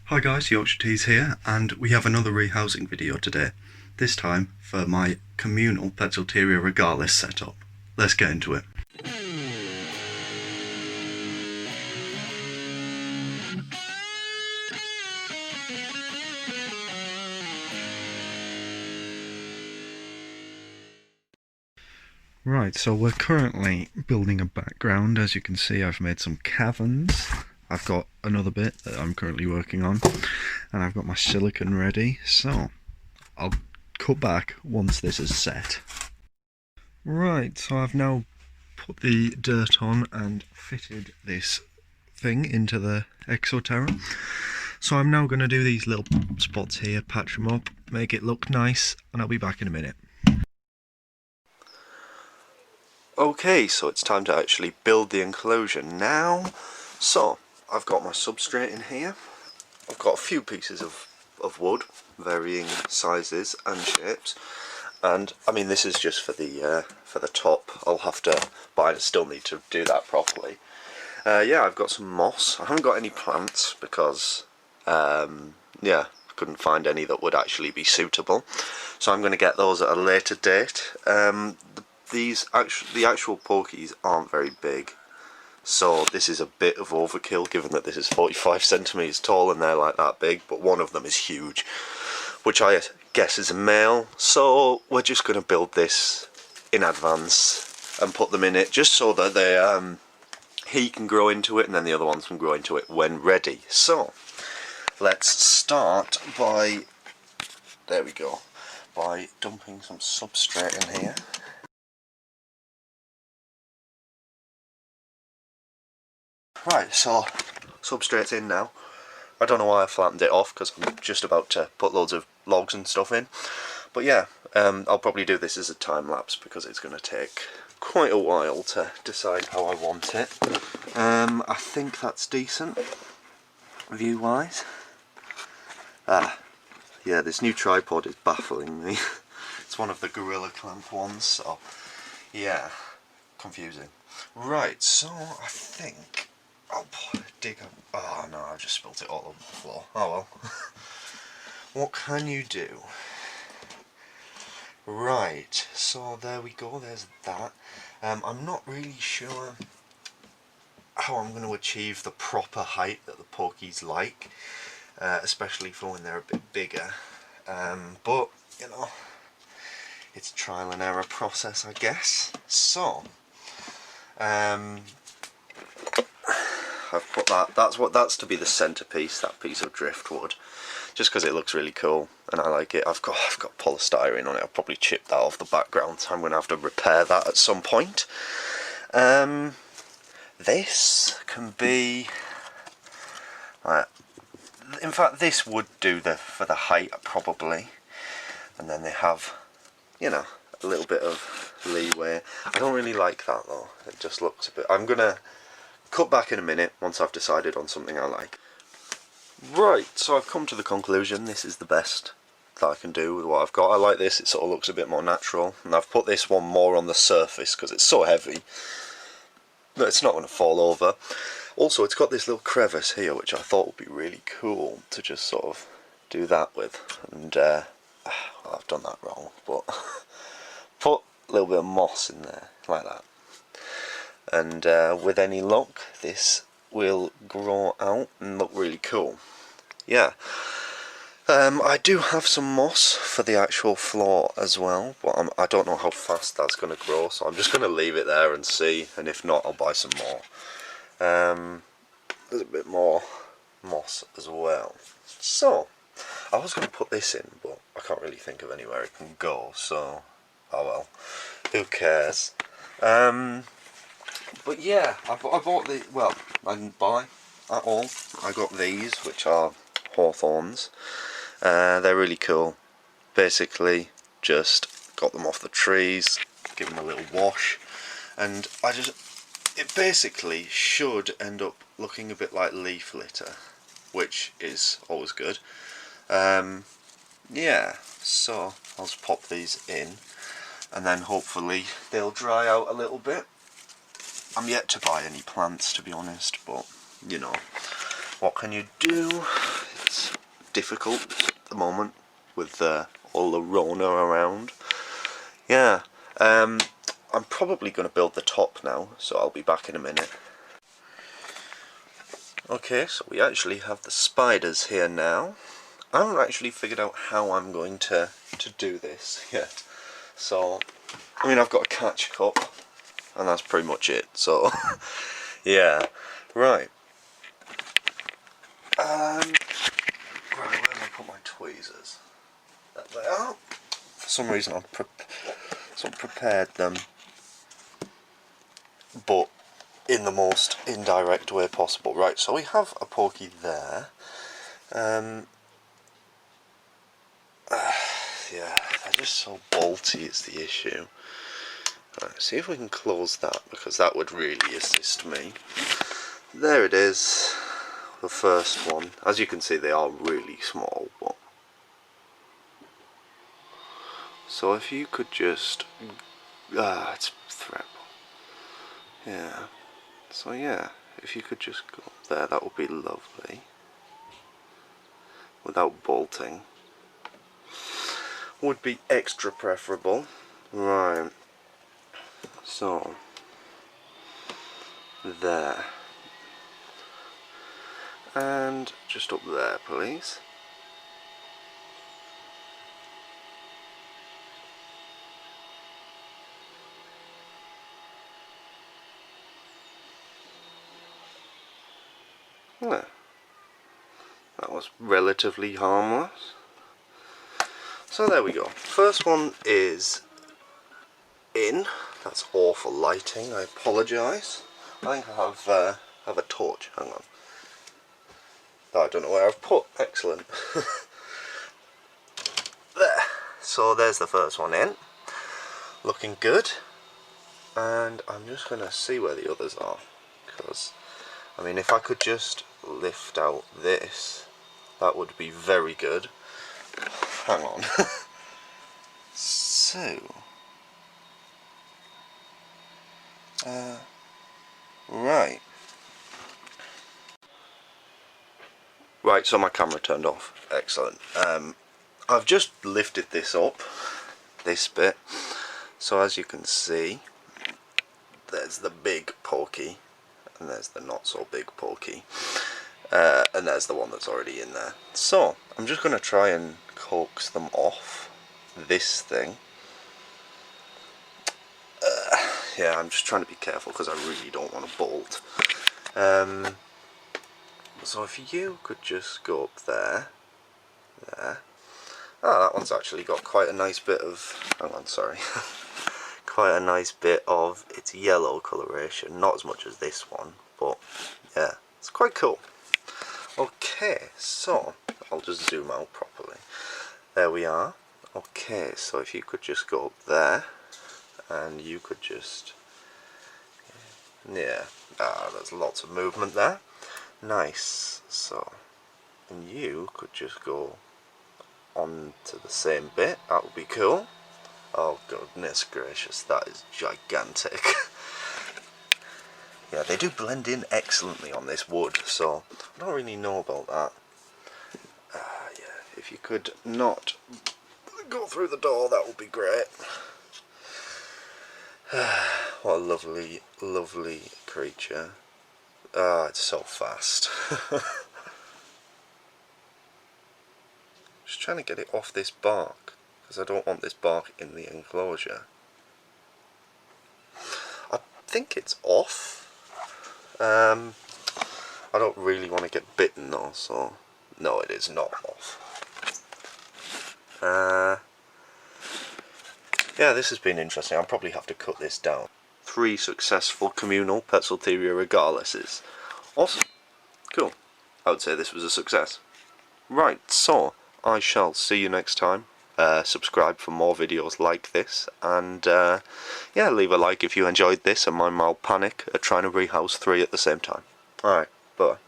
Hi guys, Yorkshire Teas here, and we have another rehousing video today. This time for my Communal Poecilotheria regalis setup. Let's get into it. Right, so we're currently building a background. As you can see, I've made some caverns. I've got another bit that I'm currently working on, and I've got my silicone ready, so I'll cut back once this is set. Right, so I've now put the dirt on and fitted this thing into the Exoterra. So I'm now going to do these little spots here, patch them up, make it look nice, and I'll be back in a minute. Okay, so it's time to actually build the enclosure now. So I've got my substrate in here. I've got a few pieces of wood, varying sizes and shapes, and I mean this is just for the top. I'll have to, but I still need to do that properly. Yeah, I've got some moss. I haven't got any plants because yeah, I couldn't find any that would actually be suitable, so I'm going to get those at a later date. The actual pokies aren't very big, so this is a bit of overkill given that this is 45 centimeters tall and they're like that big, but one of them is huge, which I guess is a male, so we're just going to build this in advance and put them in it just so that they he can grow into it and then the other ones can grow into it when ready. So let's start by, there we go, by dumping some substrate in here. Right, so substrate's in now. I don't know why I flattened it off because I'm just about to put loads of logs and stuff in. But yeah, I'll probably do this as a time lapse because it's going to take quite a while to decide how I want it. I think that's decent view wise. Yeah, this new tripod is baffling me. It's one of the Gorilla Clamp ones, so yeah, confusing. Right, so I think I'll dig up. Oh no, I've just spilt it all over the floor. Oh well. What can you do? Right, so there we go, there's that. I'm not really sure how I'm going to achieve the proper height that the pokies like, especially for when they're a bit bigger. But, you know, it's a trial and error process, I guess. So, I've put that's to be the centerpiece, that piece of driftwood, just because it looks really cool and I like it. I've got polystyrene on it. I'll probably chip that off the background, so I'm going to have to repair that at some point. This can be, in fact, this would do for the height probably, and then they have, you know, a little bit of leeway. I don't really like that though. It just looks a bit. I'm gonna cut back in a minute once I've decided on something I like. Right, so I've come to the conclusion this is the best that I can do with what I've got. I like this, it sort of looks a bit more natural, and I've put this one more on the surface because it's so heavy that it's not going to fall over. Also, it's got this little crevice here which I thought would be really cool to just sort of do that with, and well, I've done that wrong, but put a little bit of moss in there like that, and with any luck this will grow out and look really cool. Yeah, I do have some moss for the actual floor as well, but I don't know how fast that's going to grow, so I'm just going to leave it there and see, and if not I'll buy some more. There's a bit more moss as well. So I was going to put this in, but I can't really think of anywhere it can go, so oh well, who cares. But yeah, I bought the, well, I didn't buy at all. I got these, which are hawthorns. They're really cool. Basically, just got them off the trees, give them a little wash, and it basically should end up looking a bit like leaf litter, which is always good. Yeah, so I'll just pop these in, and then hopefully they'll dry out a little bit. I'm yet to buy any plants, to be honest, but you know, what can you do? It's difficult at the moment with all the Rona around. Yeah, I'm probably going to build the top now, so I'll be back in a minute. Okay, so we actually have the spiders here now. I haven't actually figured out how I'm going to do this yet. So, I mean, I've got a catch cup, and that's pretty much it. So, yeah, right. Right, where have I put my tweezers? There they are. For some reason, I've prepared them, but in the most indirect way possible. Right, so we have a porky there. Yeah, they're just so bolty is the issue. Right, see if we can close that, because that would really assist me. There it is, the first one. As you can see, they are really small. But so if you could just... it's threat. Yeah. So yeah, if you could just go up there, that would be lovely. Without bolting. Would be extra preferable. Right. So there. And just up there, please. There. That was relatively harmless. So there we go. First one is in. That's awful lighting. I apologise. I think I have a torch. Hang on. I don't know where I've put. Excellent. There. So there's the first one in. Looking good. And I'm just going to see where the others are. Because, I mean, if I could just lift out this, that would be very good. Hang on. So... right. Right, so my camera turned off. Excellent. I've just lifted this up, this bit. So as you can see, there's the big porky, and there's the not so big porky. And there's the one that's already in there. So, I'm just going to try and coax them off this thing. Yeah, I'm just trying to be careful because I really don't want to bolt. So if you could just go up there. There. Ah, that one's actually got quite a nice bit of... hang on, sorry. Quite a nice bit of its yellow coloration. Not as much as this one, but yeah, it's quite cool. Okay, so I'll just zoom out properly. There we are. Okay, so if you could just go up there, and you could just, yeah, there's lots of movement there. Nice. So, and you could just go on to the same bit. That would be cool. Oh goodness gracious, that is gigantic. Yeah, they do blend in excellently on this wood, so I don't really know about that. Yeah, if you could not go through the door, that would be great. What a lovely, lovely creature. Ah, it's so fast. Just trying to get it off this bark, because I don't want this bark in the enclosure. I think it's off. I don't really want to get bitten though, so no, it is not off. Yeah, this has been interesting. I'll probably have to cut this down. 3 successful communal Poecilotheria regalises. Awesome. Cool. I would say this was a success. Right, so I shall see you next time. Subscribe for more videos like this, and yeah, leave a like if you enjoyed this and my mild panic at trying to rehouse 3 at the same time. Alright, bye.